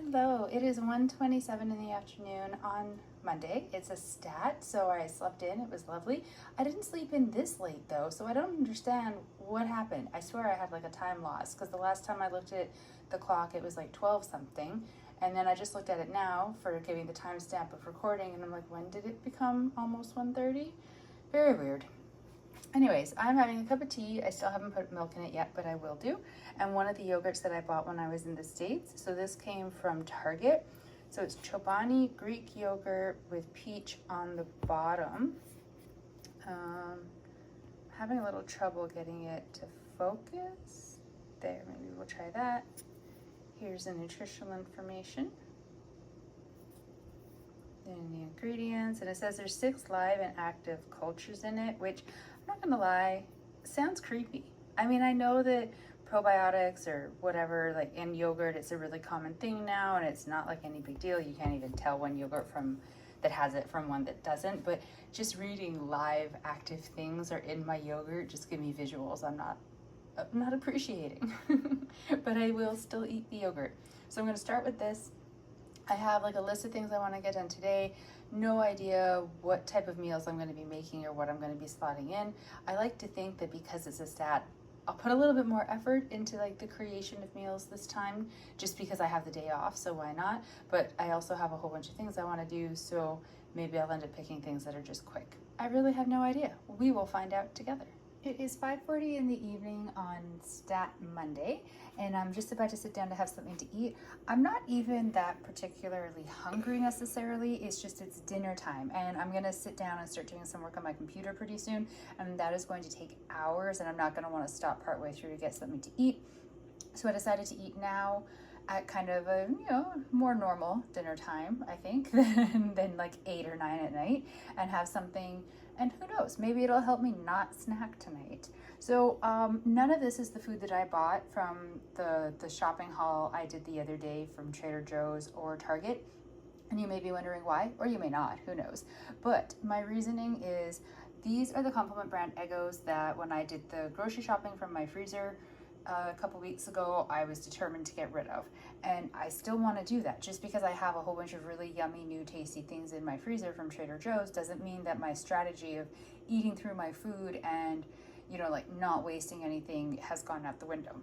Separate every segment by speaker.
Speaker 1: Hello, it is 1:27 in the afternoon on Monday. It's a stat, so I slept in. It was lovely. I didn't sleep in this late though, so I don't understand what happened. I swear I had like a time loss because the last time I looked at the clock, it was like 12 something. And then I just looked at it now for giving the timestamp of recording, and I'm like, when did it become almost 1:30? Very weird. Anyways, I'm having a cup of tea. I still haven't put milk in it yet, but I will do. And one of the yogurts that I bought when I was in the States. So this came from Target. So it's Chobani Greek yogurt with peach on the bottom. Having a little trouble getting it to focus. There, maybe we'll try that. Here's the nutritional information. And the ingredients, and it says there's 6 live and active cultures in it, which I'm not gonna lie, sounds creepy. I mean, I know that probiotics or whatever, like in yogurt, it's a really common thing now, and it's not like any big deal. You can't even tell one yogurt from that has it from one that doesn't. But just reading live active things are in my yogurt just give me visuals I'm not appreciating. But I will still eat the yogurt. So I'm gonna start with this. I have like a list of things I want to get done today. No idea what type of meals I'm going to be making or what I'm going to be slotting in. I like to think that because it's a stat, I'll put a little bit more effort into like the creation of meals this time, just because I have the day off, so why not? But I also have a whole bunch of things I want to do, so maybe I'll end up picking things that are just quick. I really have no idea. We will find out together. It is 5:40 in the evening on Stat Monday, and I'm just about to sit down to have something to eat. I'm not even that particularly hungry necessarily. It's just it's dinner time, and I'm gonna sit down and start doing some work on my computer pretty soon, and that is going to take hours, and I'm not gonna want to stop partway through to get something to eat. So I decided to eat now at kind of a, more normal dinner time, I think, than like 8 or 9 at night, and have something, and who knows, maybe it'll help me not snack tonight. So none of this is the food that I bought from the shopping haul I did the other day from Trader Joe's or Target. And you may be wondering why, or you may not, who knows. But my reasoning is these are the Compliment brand Eggos that when I did the grocery shopping from my freezer a couple weeks ago, I was determined to get rid of. And I still want to do that. Just because I have a whole bunch of really yummy, new, tasty things in my freezer from Trader Joe's doesn't mean that my strategy of eating through my food and, like not wasting anything has gone out the window.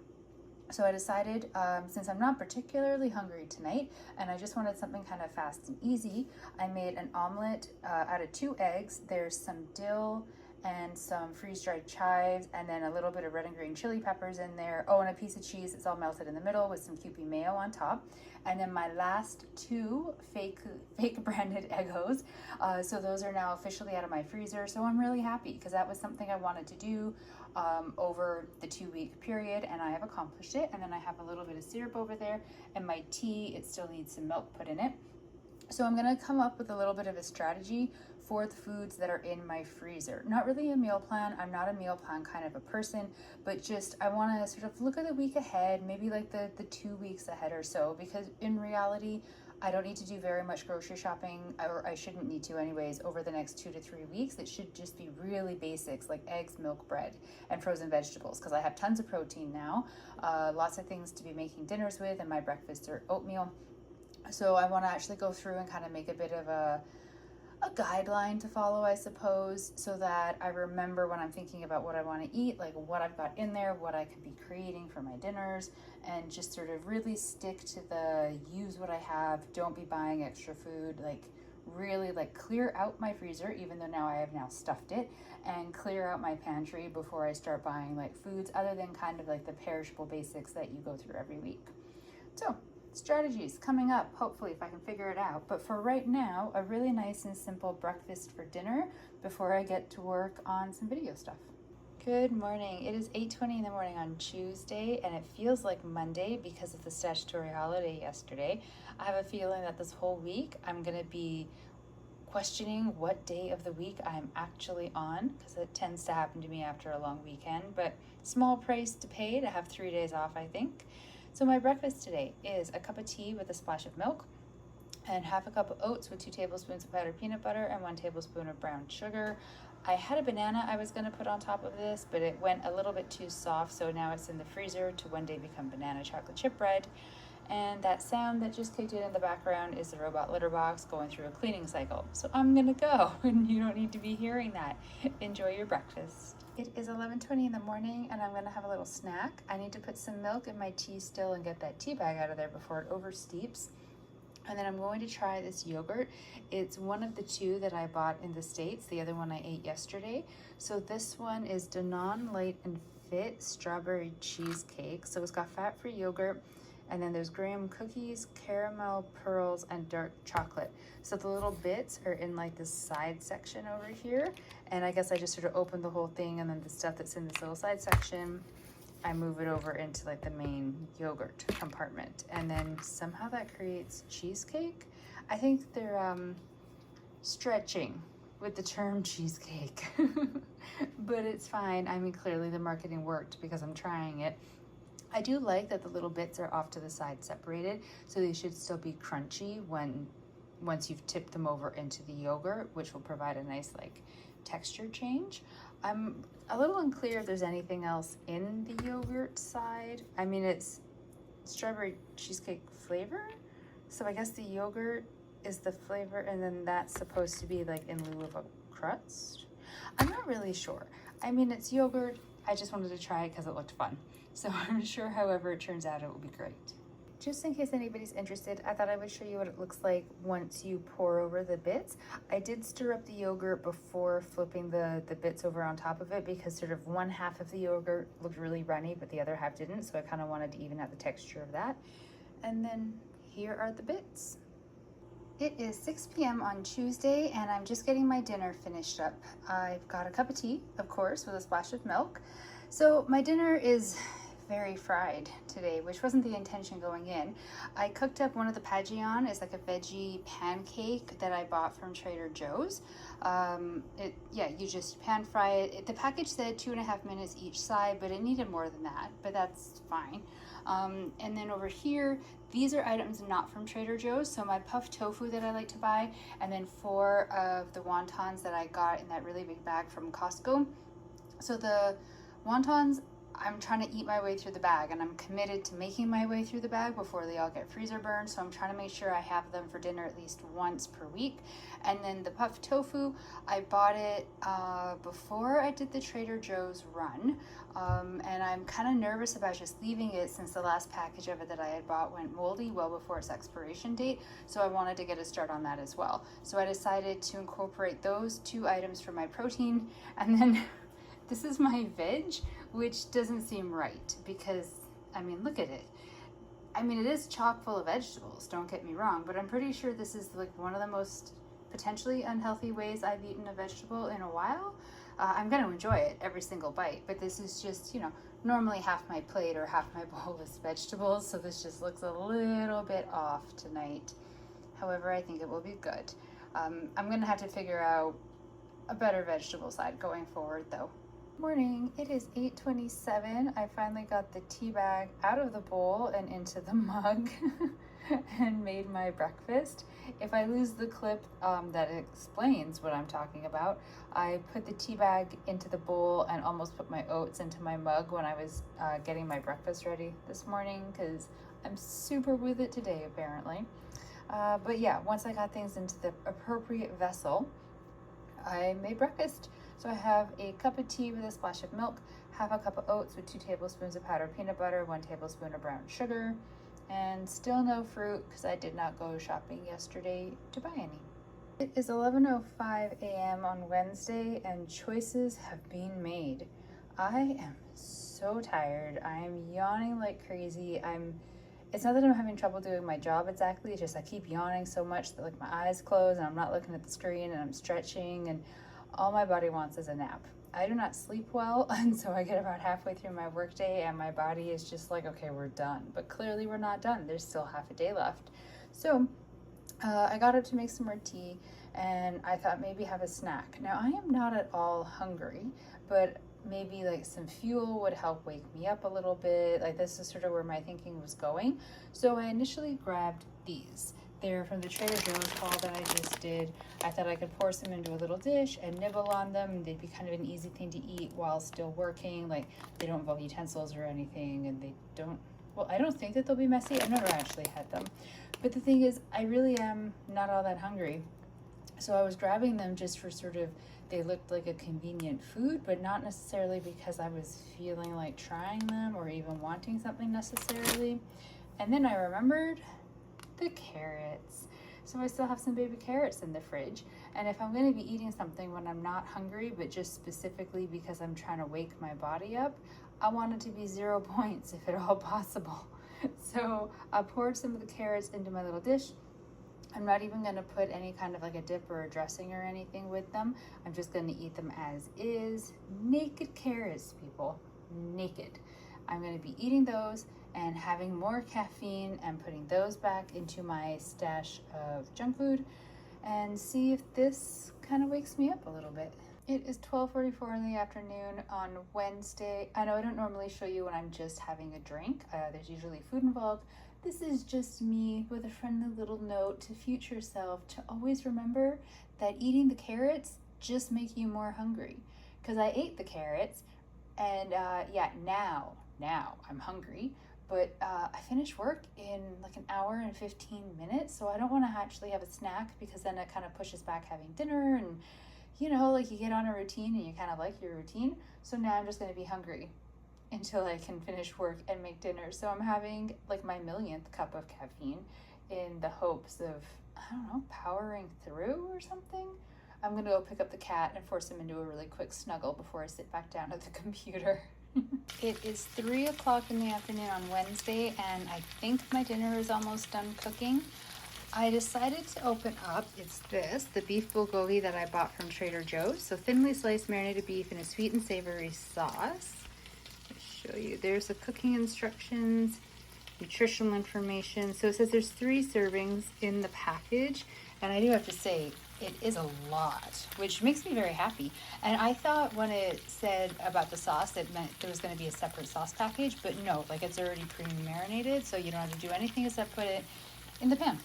Speaker 1: So I decided, since I'm not particularly hungry tonight and I just wanted something kind of fast and easy, I made an omelet out of 2 eggs. There's some dill and some freeze-dried chives, and then a little bit of red and green chili peppers in there. Oh, and a piece of cheese that's all melted in the middle with some Kewpie mayo on top. And then my last 2 fake branded Eggos. So those are now officially out of my freezer. So I'm really happy because that was something I wanted to do over the 2-week period, and I have accomplished it. And then I have a little bit of syrup over there, and my tea, it still needs some milk put in it. So I'm gonna come up with a little bit of a strategy for the foods that are in my freezer. Not really a meal plan. I'm not a meal plan kind of a person, but just I wanna sort of look at the week ahead, maybe like the 2 weeks ahead or so, because in reality, I don't need to do very much grocery shopping, or I shouldn't need to anyways, over the next 2 to 3 weeks. It should just be really basics like eggs, milk, bread, and frozen vegetables, because I have tons of protein now, lots of things to be making dinners with, and my breakfasts are oatmeal. So I want to actually go through and kind of make a bit of a guideline to follow, I suppose, so that I remember when I'm thinking about what I want to eat, like what I've got in there, what I could be creating for my dinners, and just sort of really stick to the use what I have, don't be buying extra food, like really like clear out my freezer, even though now I have now stuffed it, and clear out my pantry before I start buying like foods other than kind of like the perishable basics that you go through every week. So strategies coming up, hopefully, if I can figure it out. But for right now, a really nice and simple breakfast for dinner before I get to work on some video stuff. Good morning. It is 8:20 in the morning on Tuesday, and it feels like Monday because of the statutory holiday yesterday. I have a feeling that this whole week I'm going to be questioning what day of the week I'm actually on, because it tends to happen to me after a long weekend, but small price to pay to have 3 days off, I think. So my breakfast today is a cup of tea with a splash of milk and half a cup of oats with 2 tablespoons of powdered peanut butter and 1 tablespoon of brown sugar. I had a banana I was going to put on top of this, but it went a little bit too soft, so now it's in the freezer to one day become banana chocolate chip bread. And that sound that just kicked in the background is the robot litter box going through a cleaning cycle. So I'm gonna go, and you don't need to be hearing that. Enjoy your breakfast. It is 11:20 in the morning, and I'm gonna have a little snack. I need to put some milk in my tea still and get that tea bag out of there before it oversteeps. And then I'm going to try this yogurt. It's one of the two that I bought in the States. The other one I ate yesterday. So this one is Danone Light and Fit Strawberry Cheesecake. So it's got fat-free yogurt, and then there's graham cookies, caramel pearls, and dark chocolate. So the little bits are in like this side section over here. And I guess I just sort of opened the whole thing, and then the stuff that's in this little side section, I move it over into like the main yogurt compartment, and then somehow that creates cheesecake. I think they're stretching with the term cheesecake, but it's fine. I mean, clearly the marketing worked because I'm trying it. I do like that the little bits are off to the side separated, so they should still be crunchy once you've tipped them over into the yogurt, which will provide a nice like texture change. I'm a little unclear if there's anything else in the yogurt side. I mean, it's strawberry cheesecake flavor, so I guess the yogurt is the flavor, and then that's supposed to be like in lieu of a crust. I'm not really sure. I mean, it's yogurt. I just wanted to try it because it looked fun. So I'm sure however it turns out, it will be great. Just in case anybody's interested, I thought I would show you what it looks like once you pour over the bits. I did stir up the yogurt before flipping the bits over on top of it because sort of one half of the yogurt looked really runny, but the other half didn't. So I kind of wanted to even out the texture of that. And then here are the bits. It is 6 p.m. on Tuesday, and I'm just getting my dinner finished up. I've got a cup of tea, of course, with a splash of milk. So my dinner is very fried today, which wasn't the intention going in. I cooked up one of the Pagillon. It's like a veggie pancake that I bought from Trader Joe's. You just pan fry it. The package said 2.5 minutes each side, but it needed more than that, but that's fine. And then over here, these are items not from Trader Joe's. So my puffed tofu that I like to buy, and then 4 of the wontons that I got in that really big bag from Costco. So the wontons, I'm trying to eat my way through the bag, and I'm committed to making my way through the bag before they all get freezer burned. So I'm trying to make sure I have them for dinner at least once per week. And then the puffed tofu, I bought it before I did the Trader Joe's run. And I'm kind of nervous about just leaving it since the last package of it that I had bought went moldy well before its expiration date. So I wanted to get a start on that as well. So I decided to incorporate those 2 items for my protein. And then this is my veg, which doesn't seem right because, I mean, look at it. I mean, it is chock full of vegetables, don't get me wrong, but I'm pretty sure this is like one of the most potentially unhealthy ways I've eaten a vegetable in a while. I'm going to enjoy it every single bite, but this is just, normally half my plate or half my bowl is vegetables, so this just looks a little bit off tonight. However, I think it will be good. I'm going to have to figure out a better vegetable side going forward, though. Morning, it is 8:27. I finally got the tea bag out of the bowl and into the mug and made my breakfast. If I lose the clip that explains what I'm talking about, I put the tea bag into the bowl and almost put my oats into my mug when I was getting my breakfast ready this morning because I'm super with it today apparently. But yeah, once I got things into the appropriate vessel, I made breakfast. So I have a cup of tea with a splash of milk, half a cup of oats with 2 tablespoons of powdered peanut butter, 1 tablespoon of brown sugar, and still no fruit because I did not go shopping yesterday to buy any. It is 11:05 a.m. on Wednesday, and choices have been made. I am so tired. I am yawning like crazy. It's not that I'm having trouble doing my job exactly, it's just I keep yawning so much that like my eyes close and I'm not looking at the screen and I'm stretching, and all my body wants is a nap. I do not sleep well, and so I get about halfway through my workday and my body is just like, okay, we're done. But clearly we're not done. There's still half a day left. So I got up to make some more tea, and I thought maybe have a snack. Now, I am not at all hungry, but maybe like some fuel would help wake me up a little bit. Like this is sort of where my thinking was going. So I initially grabbed these. They're from the Trader Joe's haul that I just did. I thought I could pour some into a little dish and nibble on them. They'd be kind of an easy thing to eat while still working. Like they don't involve utensils or anything, and they don't well, I don't think that they'll be messy. I've never actually had them. But the thing is, I really am not all that hungry. So I was grabbing them just for sort of, they looked like a convenient food, but not necessarily because I was feeling like trying them or even wanting something necessarily. And then I remembered the carrots. So I still have some baby carrots in the fridge. And if I'm going to be eating something when I'm not hungry, but just specifically because I'm trying to wake my body up, I want it to be 0 points if at all possible. So I poured some of the carrots into my little dish. I'm not even going to put any kind of like a dip or a dressing or anything with them. I'm just going to eat them as is. Naked carrots, people. Naked. I'm going to be eating those and having more caffeine and putting those back into my stash of junk food and see if this kind of wakes me up a little bit. It is 12:44 in the afternoon on Wednesday. I know I don't normally show you when I'm just having a drink. There's usually food involved. This is just me with a friendly little note to future self to always remember that eating the carrots just make you more hungry. Because I ate the carrots and yeah, now I'm hungry. But I finish work in like an hour and 15 minutes. So I don't want to actually have a snack because then it kind of pushes back having dinner and you know, like you get on a routine and you kind of like your routine. So now I'm just going to be hungry until I can finish work and make dinner. So I'm having like my millionth cup of caffeine in the hopes of, I don't know, powering through or something. I'm going to go pick up the cat and force him into a really quick snuggle before I sit back down at the computer. It is 3 o'clock in the afternoon on Wednesday and I think my dinner is almost done cooking. I decided to open up, it's this, the beef bulgogi that I bought from Trader Joe's. So thinly sliced marinated beef in a sweet and savory sauce. I'll show you, there's the cooking instructions, nutritional information. So it says there's 3 servings in the package. And I do have to say, it is a lot, which makes me very happy. And I thought when it said about the sauce, it meant there was going to be a separate sauce package, but no, like it's already pre-marinated, so you don't have to do anything except put it in the pan.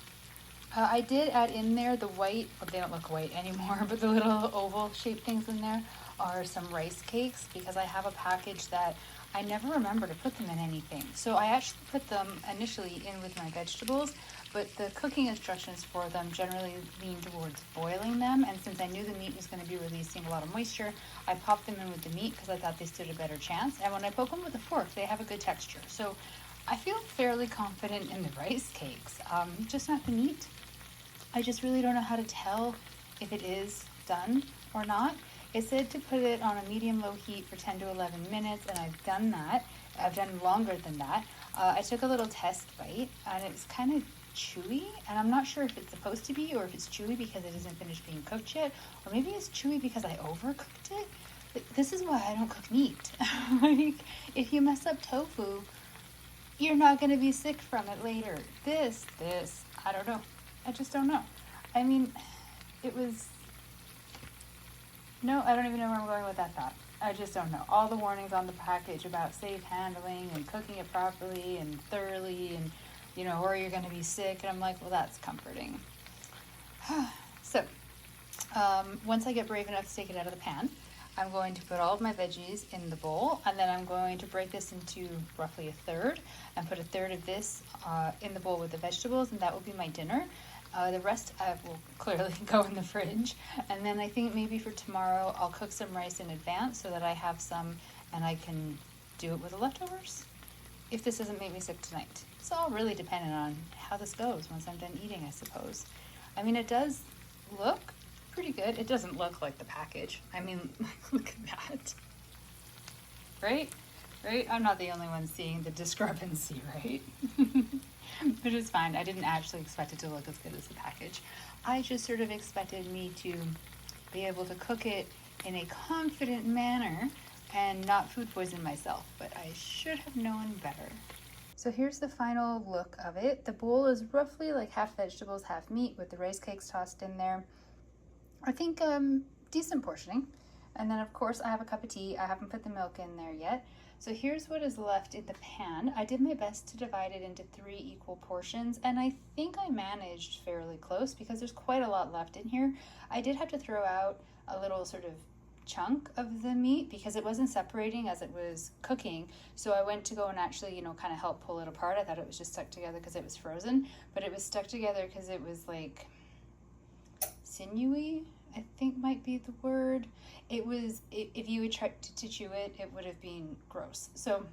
Speaker 1: I did add in there the white, well, they don't look white anymore, but the little oval shaped things in there are some rice cakes because I have a package that I never remember to put them in anything. So I actually put them initially in with my vegetables, but the cooking instructions for them generally lean towards boiling them. And since I knew the meat was going to be releasing a lot of moisture, I popped them in with the meat because I thought they stood a better chance. And when I poke them with a fork, they have a good texture. So I feel fairly confident in the rice cakes, just not the meat. I just really don't know how to tell if it is done or not. It said to put it on a medium-low heat for 10 to 11 minutes, and I've done that. I've done longer than that. I took a little test bite, and it's kind of chewy, and I'm not sure if it's supposed to be or if it's chewy because it isn't finished being cooked yet, or maybe it's chewy because I overcooked it. But this is why I don't cook meat. Like, if you mess up tofu, you're not going to be sick from it later. This, I don't know. I just don't know. I mean, it was... No, I don't even know where I'm going with that thought. I just don't know. All the warnings on the package about safe handling and cooking it properly and thoroughly and, you know, or you're going to be sick. And I'm like, well, that's comforting. So, once I get brave enough to take it out of the pan, I'm going to put all of my veggies in the bowl, and then I'm going to break this into roughly a third and put a third of this in the bowl with the vegetables, and that will be my dinner. The rest I will clearly go in the fridge. And then I think maybe for tomorrow I'll cook some rice in advance so that I have some and I can do it with the leftovers if this doesn't make me sick tonight. It's all really dependent on how this goes once I'm done eating, I suppose. I mean, it does look pretty good. It doesn't look like the package. I mean, look at that. Right? Right? I'm not the only one seeing the discrepancy, right? But it's fine. I didn't actually expect it to look as good as the package. I just sort of expected me to be able to cook it in a confident manner and not food poison myself, but I should have known better. So here's the final look of it. The bowl is roughly like half vegetables, half meat with the rice cakes tossed in there. I think decent portioning. And then of course I have a cup of tea. I haven't put the milk in there yet. So here's what is left in the pan. I did my best to divide it into 3 equal portions, and I think I managed fairly close because there's quite a lot left in here. I did have to throw out a little sort of chunk of the meat because it wasn't separating as it was cooking. So I went to go and actually, you know, kind of help pull it apart. I thought it was just stuck together because it was frozen, but it was stuck together because it was like sinewy, I think might be the word. It was, if you would try to chew it, it would have been gross. So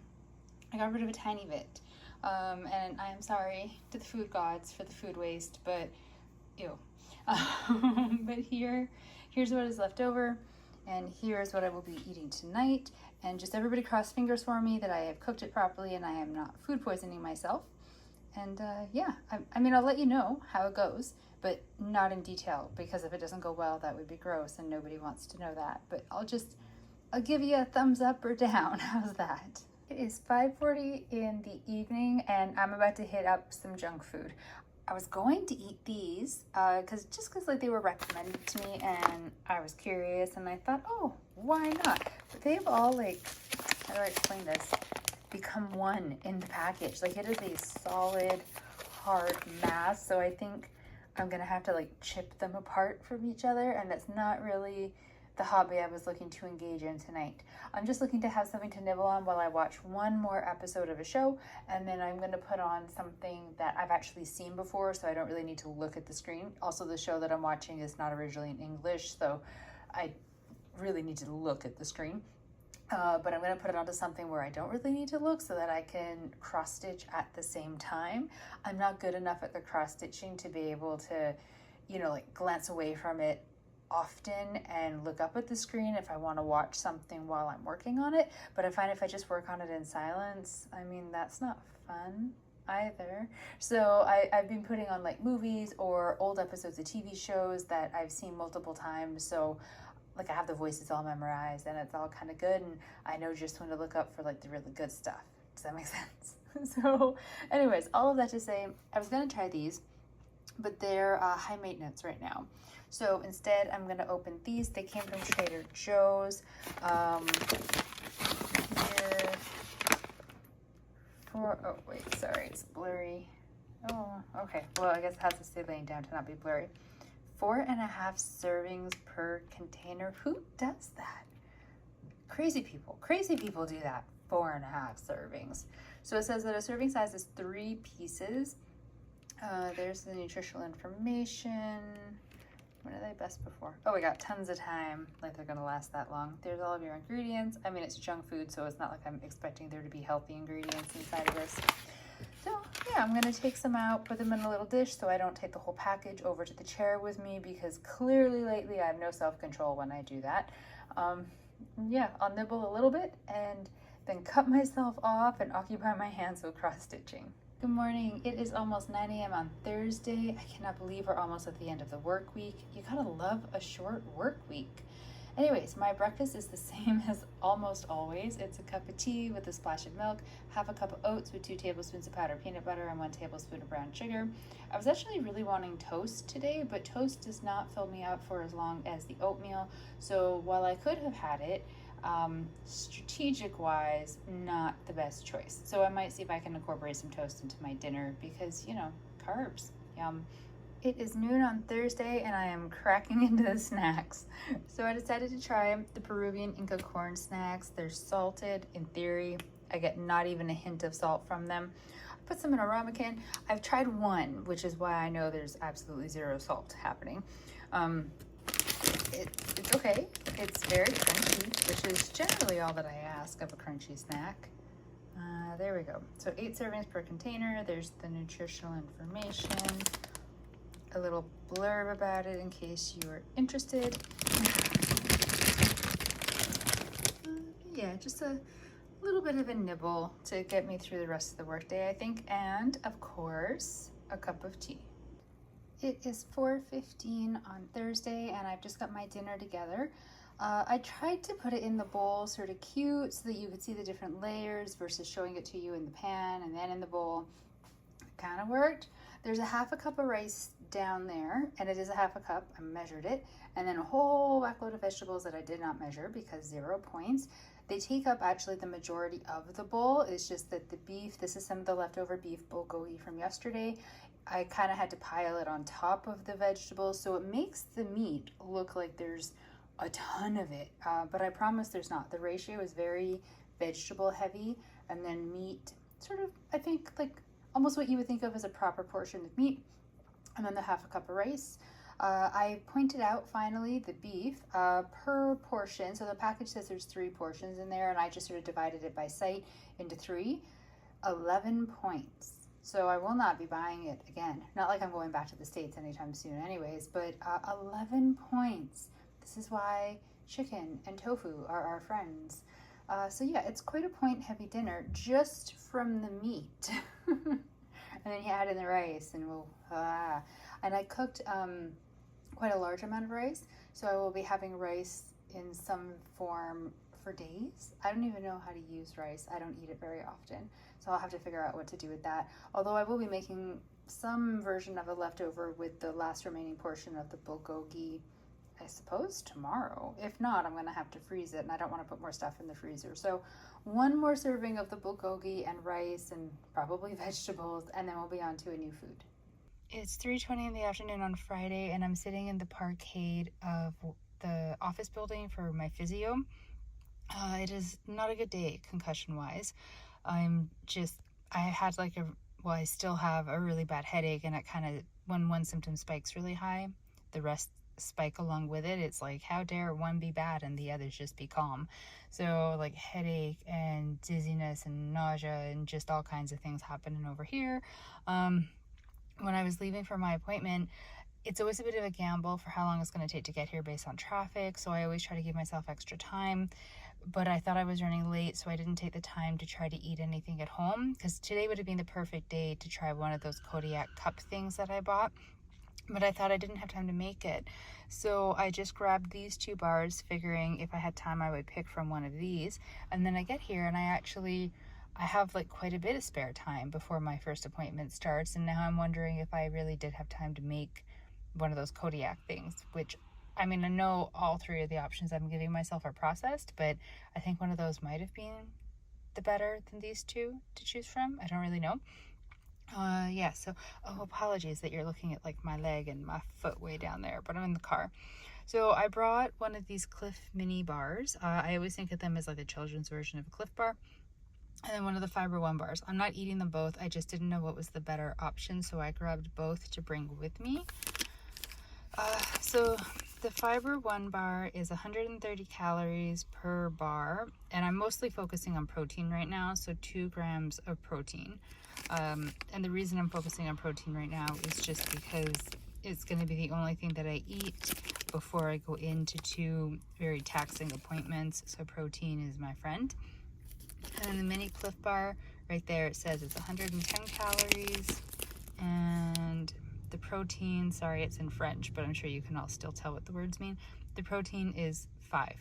Speaker 1: I got rid of a tiny bit. And I am sorry to the food gods for the food waste, but ew. But here's what is left over, and here's what I will be eating tonight. And just everybody cross fingers for me that I have cooked it properly and I am not food poisoning myself. And yeah, I mean, I'll let you know how it goes, but not in detail, because if it doesn't go well, that would be gross and nobody wants to know that. But I'll give you a thumbs up or down. How's that? It is 5:40 in the evening and I'm about to hit up some junk food. I was going to eat these because like they were recommended to me and I was curious and I thought, oh, why not? But they've all, like, how do I explain this? Become one in the package. Like, it is a solid, hard mass. So I think I'm gonna have to like chip them apart from each other, and that's not really the hobby I was looking to engage in tonight. I'm just looking to have something to nibble on while I watch one more episode of a show, and then I'm going to put on something that I've actually seen before, so I don't really need to look at the screen. Also, the show that I'm watching is not originally in English, so I really need to look at the screen. But I'm going to put it onto something where I don't really need to look so that I can cross stitch at the same time. I'm not good enough at the cross stitching to be able to, you know, like glance away from it often and look up at the screen if I want to watch something while I'm working on it. But I find if I just work on it in silence, I mean, that's not fun either. So I've been putting on like movies or old episodes of TV shows that I've seen multiple times. So like I have the voices all memorized and it's all kind of good, and I know just when to look up for like the really good stuff. Does that make sense? So anyways, all of that to say, I was going to try these, but they're high maintenance right now. So instead, I'm going to open these. They came from Trader Joe's. Here for, oh wait, sorry, it's blurry. Oh, okay. Well, I guess it has to stay laying down to not be blurry. 4.5 servings per container. Who does that? Crazy people do that. 4.5 servings. So it says that a serving size is 3 pieces. There's the nutritional information. When are they best before? Oh, we got tons of time. Like they're gonna last that long. There's all of your ingredients. I mean, it's junk food, so it's not like I'm expecting there to be healthy ingredients inside of this. So yeah, I'm gonna take some out, put them in a little dish so I don't take the whole package over to the chair with me, because clearly lately I have no self-control when I do that. Yeah, I'll nibble a little bit and then cut myself off and occupy my hands with cross-stitching. Good morning. It is almost 9 a.m. on Thursday. I cannot believe we're almost at the end of the work week. You gotta love a short work week. Anyways, my breakfast is the same as almost always. It's a cup of tea with a splash of milk, half a cup of oats with 2 tablespoons of powdered peanut butter and 1 tablespoon of brown sugar. I was actually really wanting toast today, but toast does not fill me up for as long as the oatmeal. So while I could have had it, strategic wise, not the best choice. So I might see if I can incorporate some toast into my dinner because, you know, carbs, yum. It is noon on Thursday and I am cracking into the snacks. So I decided to try the Peruvian Inca corn snacks. They're salted. In theory, I get not even a hint of salt from them. I put some in a ramekin. I've tried one, which is why I know there's absolutely 0 salt happening. It's okay. It's very crunchy, which is generally all that I ask of a crunchy snack. There we go. So 8 servings per container. There's the nutritional information, a little blurb about it in case you are interested. Yeah, just a little bit of a nibble to get me through the rest of the workday, I think. And of course, a cup of tea. It is 4:15 on Thursday and I've just got my dinner together. I tried to put it in the bowl sort of cute so that you could see the different layers versus showing it to you in the pan and then in the bowl. It kind of worked. There's a half a cup of rice down there, and it is a half a cup. I measured it, and then a whole whackload of vegetables that I did not measure because 0 points. They take up actually the majority of the bowl. It's just that the beef, this is some of the leftover beef bulgogi from yesterday. I kind of had to pile it on top of the vegetables, so it makes the meat look like there's a ton of it, but I promise there's not. The ratio is very vegetable heavy, and then meat, sort of, I think, like almost what you would think of as a proper portion of meat, and then the half a cup of rice. I pointed out finally the beef per portion. So the package says there's 3 portions in there, and I just sort of divided it by sight into 3. 11 points. So I will not be buying it again. Not like I'm going back to the States anytime soon anyways, but 11 points. This is why chicken and tofu are our friends. So yeah, it's quite a point heavy dinner just from the meat. And then you add in the rice and and I cooked quite a large amount of rice. So I will be having rice in some form for days. I don't even know how to use rice. I don't eat it very often. So I'll have to figure out what to do with that. Although I will be making some version of a leftover with the last remaining portion of the bulgogi, I suppose tomorrow. If not, I'm gonna have to freeze it, and I don't wanna put more stuff in the freezer. So one more serving of the bulgogi and rice and probably vegetables, and then we'll be on to a new food. It's 3:20 in the afternoon on Friday, and I'm sitting in the parkade of the office building for my physio. It is not a good day concussion-wise. I had like I still have a really bad headache, and it kind of, when one symptom spikes really high, the rest spike along with it. It's like, how dare one be bad and the others just be calm? So like headache and dizziness and nausea and just all kinds of things happening over here. When I was leaving for my appointment, it's always a bit of a gamble for how long it's going to take to get here based on traffic. So I always try to give myself extra time. But I thought I was running late, so I didn't take the time to try to eat anything at home, because today would have been the perfect day to try one of those Kodiak cup things that I bought. But I thought I didn't have time to make it. So I just grabbed these 2 bars, figuring if I had time I would pick from one of these. And then I get here and I have like quite a bit of spare time before my first appointment starts. And now I'm wondering if I really did have time to make one of those Kodiak things, which, I mean, I know all 3 of the options I'm giving myself are processed, but I think one of those might have been the better than these 2 to choose from. I don't really know. Yeah, so, apologies that you're looking at like my leg and my foot way down there, but I'm in the car. So I brought one of these Cliff mini bars. I always think of them as like a children's version of a Cliff bar. And then one of the Fiber One bars. I'm not eating them both. I just didn't know what was the better option, so I grabbed both to bring with me. So the Fiber One bar is 130 calories per bar, and I'm mostly focusing on protein right now, so 2 grams of protein. And the reason I'm focusing on protein right now is just because it's going to be the only thing that I eat before I go into 2 very taxing appointments, so protein is my friend. And then the mini Cliff bar, right there, it says it's 110 calories, and the protein, sorry, it's in French, but I'm sure you can all still tell what the words mean. The protein is 5.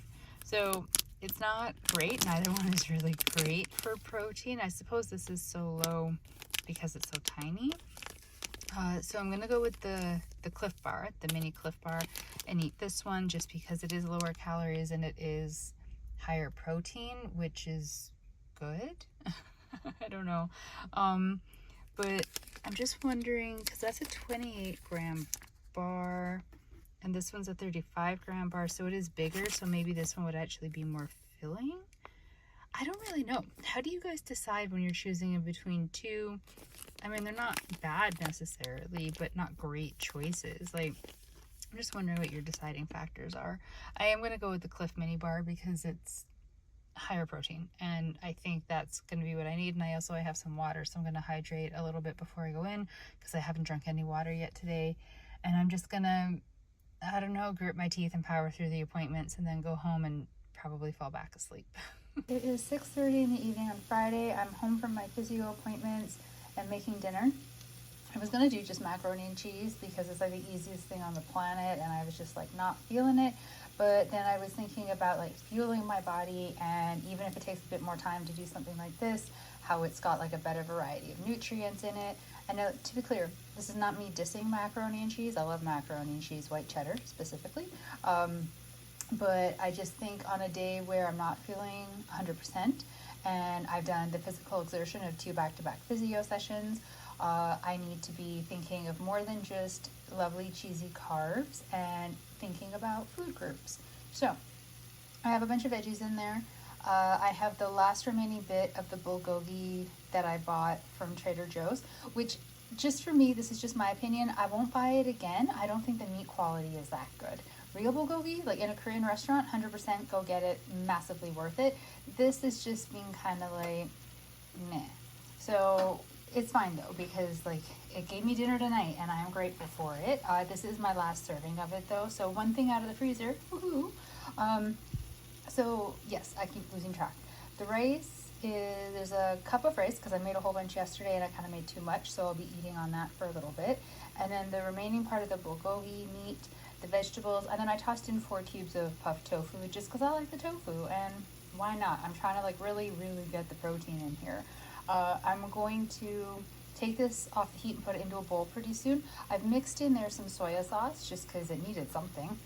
Speaker 1: So it's not great. Neither one is really great for protein. I suppose this is so low because it's so tiny. So I'm going to go with the Cliff bar, the mini Cliff bar, and eat this one just because it is lower calories and it is higher protein, which is good. I don't know. But I'm just wondering, because that's a 28 gram bar and this one's a 35 gram bar, so it is bigger, so maybe this one would actually be more filling. I don't really know. How do you guys decide when you're choosing in between 2? I mean, they're not bad necessarily, but not great choices. Like, I'm just wondering what your deciding factors are. I am going to go with the Cliff mini bar because it's higher protein, and I think that's going to be what I need. And I have some water, so I'm going to hydrate a little bit before I go in because I haven't drunk any water yet today. And I'm just going to, I don't know, grit my teeth and power through the appointments and then go home and probably fall back asleep. It is 6:30 in the evening on Friday. I'm home from my physio appointments and making dinner. I was going to do just macaroni and cheese because it's like the easiest thing on the planet, and I was just like not feeling it. But then I was thinking about like fueling my body, and even if it takes a bit more time to do something like this, how it's got like a better variety of nutrients in it. And now, to be clear, this is not me dissing macaroni and cheese. I love macaroni and cheese, white cheddar specifically. But I just think on a day where I'm not feeling 100% and I've done the physical exertion of 2 back-to-back physio sessions, I need to be thinking of more than just lovely cheesy carbs and thinking about food groups. So I have a bunch of veggies in there. I have the last remaining bit of the bulgogi that I bought from Trader Joe's, which just for me, this is just my opinion. I won't buy it again. I don't think the meat quality is that good. Real bulgogi, like in a Korean restaurant, 100% go get it, massively worth it. This is just being kind of like, meh. So it's fine though, because like it gave me dinner tonight and I'm grateful for it. This is my last serving of it though. So one thing out of the freezer, woohoo. So yes, I keep losing track. The rice is, there's a cup of rice because I made a whole bunch yesterday and I kind of made too much, so I'll be eating on that for a little bit. And then the remaining part of the bulgogi meat, the vegetables, and then I tossed in 4 cubes of puffed tofu just because I like the tofu, and why not? I'm trying to like really get the protein in here. I'm going to take this off the heat and put it into a bowl pretty soon. I've mixed in there some soy sauce just because it needed something.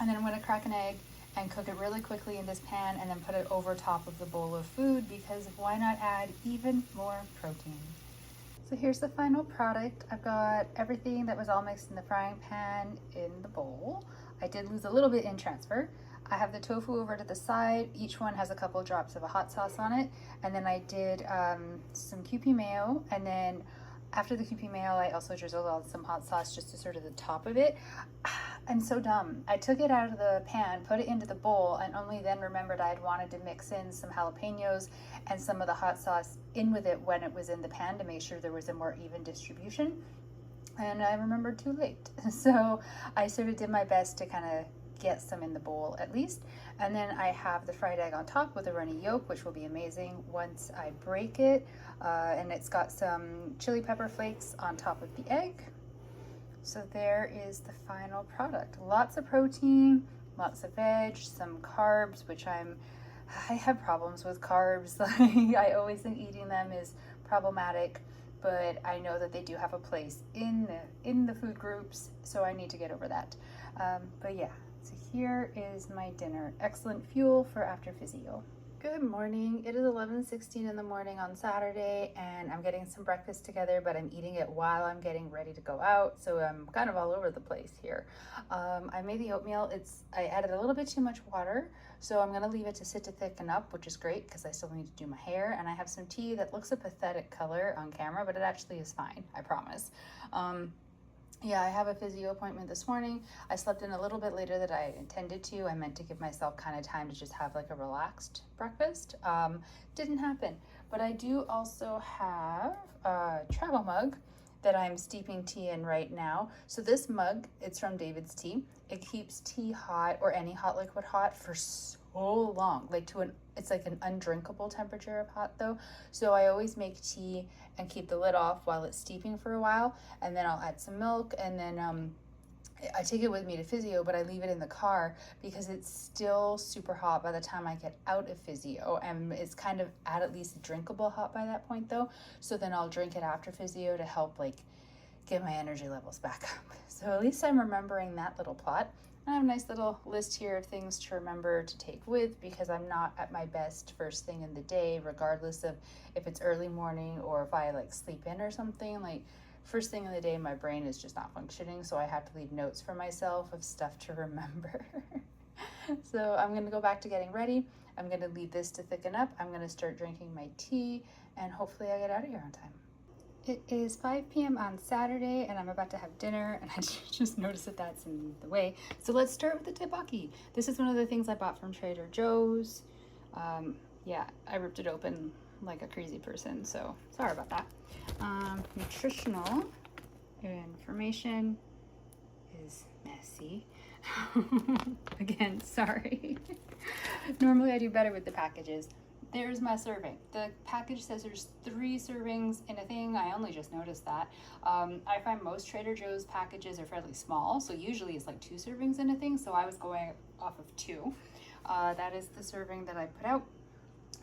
Speaker 1: And then I'm going to crack an egg and cook it really quickly in this pan and then put it over top of the bowl of food, because why not add even more protein? So here's the final product. I've got everything that was all mixed in the frying pan in the bowl. I did lose a little bit in transfer. I have the tofu over to the side. Each one has a couple of drops of a hot sauce on it. And then I did some Kewpie mayo, and then after the Kewpie mayo, I also drizzled on some hot sauce just to sort of the top of it. I'm so dumb. I took it out of the pan, put it into the bowl, and only then remembered I had wanted to mix in some jalapenos and some of the hot sauce in with it when it was in the pan to make sure there was a more even distribution. And I remembered too late. So I sort of did my best to kind of get some in the bowl at least. And then I have the fried egg on top with a runny yolk, which will be amazing once I break it. And it's got some chili pepper flakes on top of the egg. So there is the final product. Lots of protein, lots of veg, some carbs, which I have problems with carbs. I always think eating them is problematic, but I know that they do have a place in the food groups, so I need to get over that. But yeah, so here is my dinner. Excellent fuel for after physio. Good morning. It is 11:16 in the morning on Saturday, and I'm getting some breakfast together, but I'm eating it while I'm getting ready to go out, so I'm kind of all over the place here. I made the oatmeal. I added a little bit too much water, so I'm gonna leave it to sit to thicken up, which is great because I still need to do my hair, and I have some tea that looks a pathetic color on camera, but it actually is fine, I promise. Yeah, I have a physio appointment this morning. I slept in a little bit later than I intended to. I meant to give myself kind of time to just have like a relaxed breakfast. Didn't happen. But I do also have a travel mug that I'm steeping tea in right now. So this mug, it's from David's Tea. It keeps tea hot, or any hot liquid hot, for so long, like it's like an undrinkable temperature of hot though. So I always make tea and keep the lid off while it's steeping for a while, and then I'll add some milk, and then I take it with me to physio, but I leave it in the car because it's still super hot by the time I get out of physio, and it's kind of at least drinkable hot by that point though. So then I'll drink it after physio to help like get my energy levels back up. So at least I'm remembering that little plot. I have a nice little list here of things to remember to take with, because I'm not at my best first thing in the day, regardless of if it's early morning or if I like sleep in or something. Like first thing in the day, my brain is just not functioning, so I have to leave notes for myself of stuff to remember. So I'm gonna go back to getting ready. I'm gonna leave this to thicken up. I'm gonna start drinking my tea, and hopefully I get out of here on time. It is 5 p.m. on Saturday, and I'm about to have dinner, and I just noticed that that's in the way. So let's start with the tteokbokki. This is one of the things I bought from Trader Joe's. Yeah, I ripped it open like a crazy person, so sorry about that. Nutritional information is messy. Again, sorry. Normally I do better with the packages. There's my serving. The package says there's 3 servings in a thing. I only just noticed that. I find most Trader Joe's packages are fairly small, so usually it's like 2 servings in a thing, so I was going off of 2. That is the serving that I put out.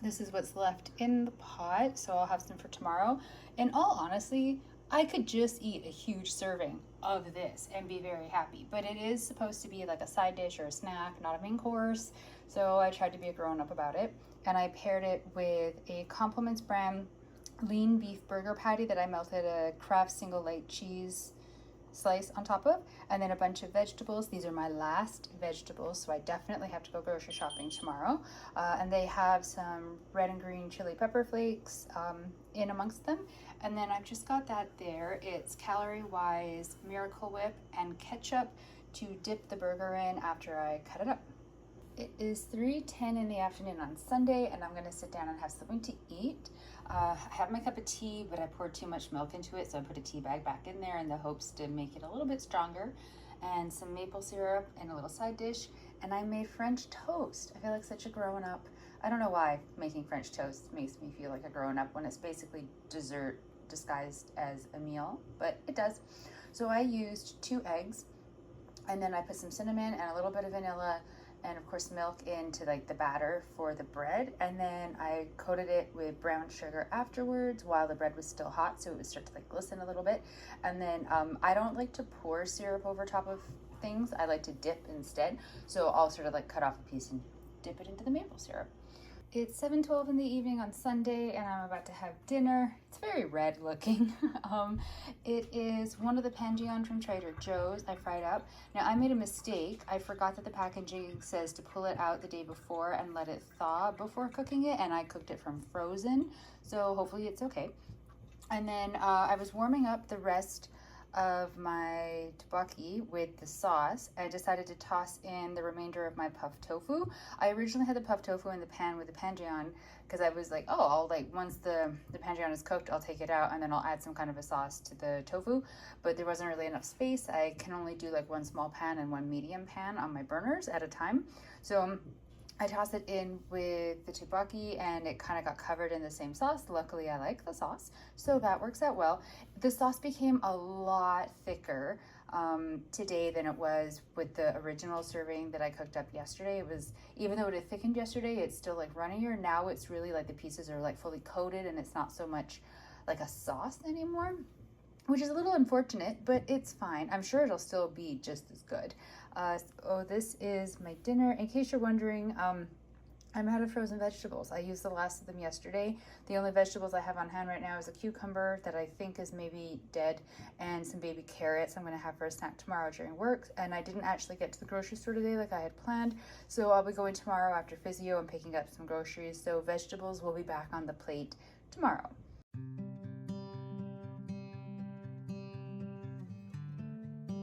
Speaker 1: This is what's left in the pot, so I'll have some for tomorrow. In all honesty, I could just eat a huge serving of this and be very happy, but it is supposed to be like a side dish or a snack, not a main course, so I tried to be a grown-up about it. And I paired it with a Compliments brand lean beef burger patty that I melted a Kraft single light cheese slice on top of, and then a bunch of vegetables. These are my last vegetables, so I definitely have to go grocery shopping tomorrow. And they have some red and green chili pepper flakes in amongst them. And then I've just got that there. It's Calorie Wise Miracle Whip and ketchup to dip the burger in after I cut it up. It is 3:10 in the afternoon on Sunday, and I'm gonna sit down and have something to eat. I have my cup of tea, but I poured too much milk into it, so I put a tea bag back in there in the hopes to make it a little bit stronger, and some maple syrup and a little side dish. And I made French toast. I feel like such a grown-up. I don't know why making French toast makes me feel like a grown-up when it's basically dessert disguised as a meal, but it does. So I used 2 eggs, and then I put some cinnamon and a little bit of vanilla and of course milk into like the batter for the bread, and then I coated it with brown sugar afterwards while the bread was still hot, so it would start to like glisten a little bit. And then I don't like to pour syrup over top of things. I like to dip instead, so I'll sort of like cut off a piece and dip it into the maple syrup. It's 7:12 in the evening on Sunday, and I'm about to have dinner. It's very red looking. It is one of the pangion from Trader Joe's I fried up. Now I made a mistake. I forgot that the packaging says to pull it out the day before and let it thaw before cooking it, and I cooked it from frozen, so hopefully it's okay. And then I was warming up the rest of my tteokbokki with the sauce. I decided to toss in the remainder of my puffed tofu. I originally had the puffed tofu in the pan with the pangion because I was like, oh, I'll like, once the pangion is cooked, I'll take it out and then I'll add some kind of a sauce to the tofu, but there wasn't really enough space. I can only do like 1 small pan and 1 medium pan on my burners at a time. So I tossed it in with the tteokbokki and it kind of got covered in the same sauce. Luckily, I like the sauce, so that works out well. The sauce became a lot thicker today than it was with the original serving that I cooked up yesterday. It was, even though it had thickened yesterday, it's still like runnier. Now it's really like the pieces are like fully coated and it's not so much like a sauce anymore, which is a little unfortunate, but it's fine. I'm sure it'll still be just as good. So this is my dinner. In case you're wondering, I'm out of frozen vegetables. I used the last of them yesterday. The only vegetables I have on hand right now is a cucumber that I think is maybe dead and some baby carrots I'm gonna have for a snack tomorrow during work. And I didn't actually get to the grocery store today like I had planned. So I'll be going tomorrow after physio and picking up some groceries. So vegetables will be back on the plate tomorrow.